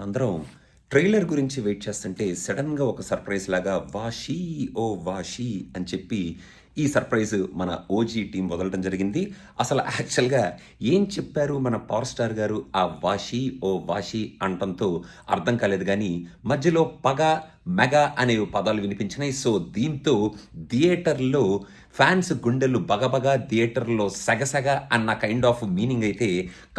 మనందరం ట్రైలర్ గురించి వెయిట్ చేస్తుంటే సడన్‌గా ఒక సర్ప్రైజ్ లాగా 'వాషీ ఓ వాషీ' అని చెప్పి ఈ సర్ప్రైజ్ మన 'ఓజీ' టీమ్ వదలటం జరిగింది. అసలు యాక్చువల్‌గా ఏం చెప్పారు మన 'పవర్ స్టార్' గారు ఆ 'వాషీ ఓ వాషీ' అనటంతో అర్థం కాలేదు గానీ, మధ్యలో 'పగ', 'మెగా' అనేవి పదాలు వినిపించినాయి. సో, దీంతో థియేటర్‌లో ఫ్యాన్స్ గుండెలు బగబగా, థియేటర్‌లో సగసగ అన్న కైండ్ ఆఫ్ మీనింగ్ అయితే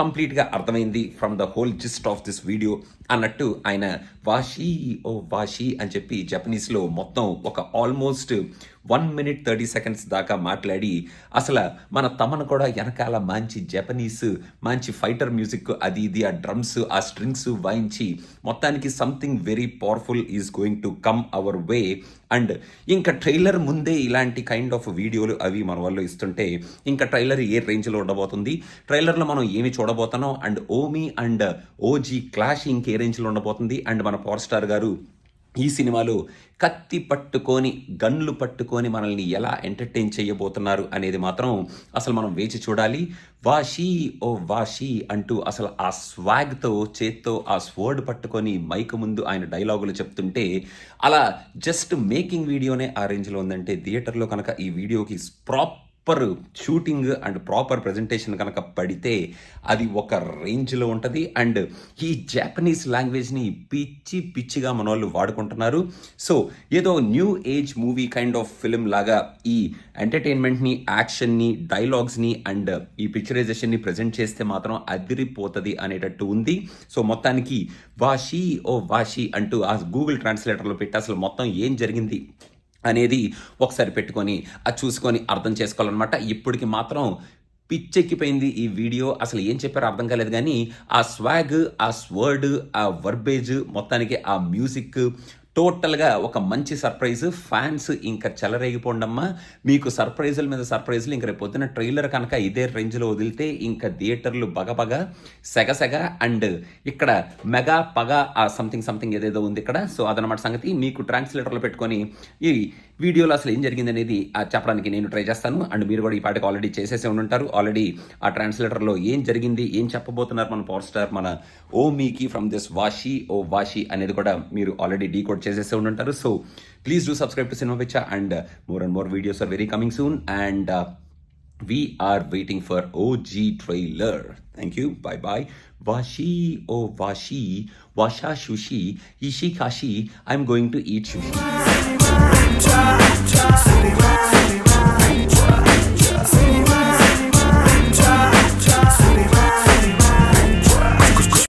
కంప్లీట్‌గా అర్థమైంది from the whole gist of this video అన్నట్టు ఆయన 'వాషీ ఓ వాషీ' అని చెప్పి జపనీస్‌లో మొత్తం ఒక ఆల్మోస్ట్ 1 మినిట్ 30 సెకండ్స్ దాకా మాట్లాడి అసలు మన తమను కూడా వెనకాల మంచి జపనీస్ మంచి ఫైటర్ మ్యూజిక్ అది ఇది ఆ డ్రమ్స్ ఆ స్ట్రింగ్స్ వాయించి మొత్తానికి something very powerful is going to come our way. And ఇంకా ట్రైలర్ ముందే ఇలాంటి కైండ్ ఆఫ్ వీడియోలు అవి మన వాళ్ళు ఇస్తుంటే ఇంకా ట్రైలర్ ఏ రేంజ్లో ఉండబోతుంది, ట్రైలర్లో మనం ఏమి చూడబోతున్నాం, and owe me and OG clash ఇంకే రేంజ్లో ఉండబోతుంది. అండ్ మన పవర్ స్టార్ గారు ఈ సినిమాలో కత్తి పట్టుకొని గన్లు పట్టుకొని మనల్ని ఎలా ఎంటర్టైన్ చేయబోతున్నారు అనేది మాత్రం అసలు మనం వేచి చూడాలి. 'వాషీ ఓ వాషీ' అంటూ అసలు ఆ స్వాగ్తో చేత్తో ఆ స్వర్డ్ పట్టుకొని మైక్ ముందు ఆయన డైలాగులు చెప్తుంటే అలా జస్ట్ మేకింగ్ వీడియోనే ఆ రేంజ్లో ఉందంటే థియేటర్లో కనుక ఈ వీడియోకి proper shooting and proper presentation కనుక పడితే అది ఒక రేంజ్లో ఉంటుంది. అండ్ ఈ జాపనీస్ లాంగ్వేజ్ని పిచ్చి పిచ్చిగా మన వాళ్ళు వాడుకుంటున్నారు. సో ఏదో new age movie kind of film లాగా ఈ ఎంటర్టైన్మెంట్ని, యాక్షన్ని, డైలాగ్స్ని అండ్ ఈ పిక్చరైజేషన్ని ప్రజెంట్ చేస్తే మాత్రం అదిరిపోతుంది అనేటట్టు ఉంది. సో మొత్తానికి 'వాషీ ఓ వాషీ' అంటూ ఆ గూగుల్ ట్రాన్స్లేటర్లో పెట్టి అసలు మొత్తం ఏం జరిగింది అనేది ఒకసారి పెట్టుకొని అది చూసుకొని అర్థం చేసుకోవాలన్నమాట. ఇప్పటికి మాత్రం పిచ్చెక్కిపోయింది ఈ వీడియో. అసలు ఏం చెప్పారో అర్థం కాలేదు కానీ ఆ స్వాగ్, ఆ స్వర్డ్, ఆ వర్బేజ్, మొత్తానికి ఆ మ్యూజిక్ టోటల్గా ఒక మంచి సర్ప్రైజ్. ఫ్యాన్స్ ఇంకా చెలరేగిపోండమ్మా. మీకు సర్ప్రైజుల మీద సర్ప్రైజులు. ఇంక రేపు పొద్దున ట్రైలర్ కనుక ఇదే రేంజ్లో వదిలితే ఇంకా థియేటర్లు బగబగ సెగసెగ. అండ్ ఇక్కడ మెగా పగ ఆ సంథింగ్ ఏదేదో ఉంది ఇక్కడ. సో అదనమాట సంగతి. మీకు ట్రాన్స్లేటర్లో పెట్టుకొని ఈ వీడియోలో అసలు ఏం జరిగింది అనేది చెప్పడానికి నేను ట్రై చేస్తాను. అండ్ మీరు కూడా ఈ పాటకు ఆల్రెడీ చేసేసే ఉంటారు. ఆల్రెడీ ఆ ట్రాన్స్లేటర్లో ఏం జరిగింది, ఏం చెప్పబోతున్నారు మన పవర్ స్టార్ మన ఓమీకి ఫ్రమ్ దిస్ 'వాషీ ఓ వాషీ' అనేది కూడా మీరు ఆల్రెడీ డీకోడ్ చేసేసే ఉంటారు. So please do subscribe to Cinema Pichha and more videos are very coming soon and we are waiting for OG trailer. Thank you. Bye bye. Washi oh washi, washa sushi, ishi kashi. I'm going to eat sushi.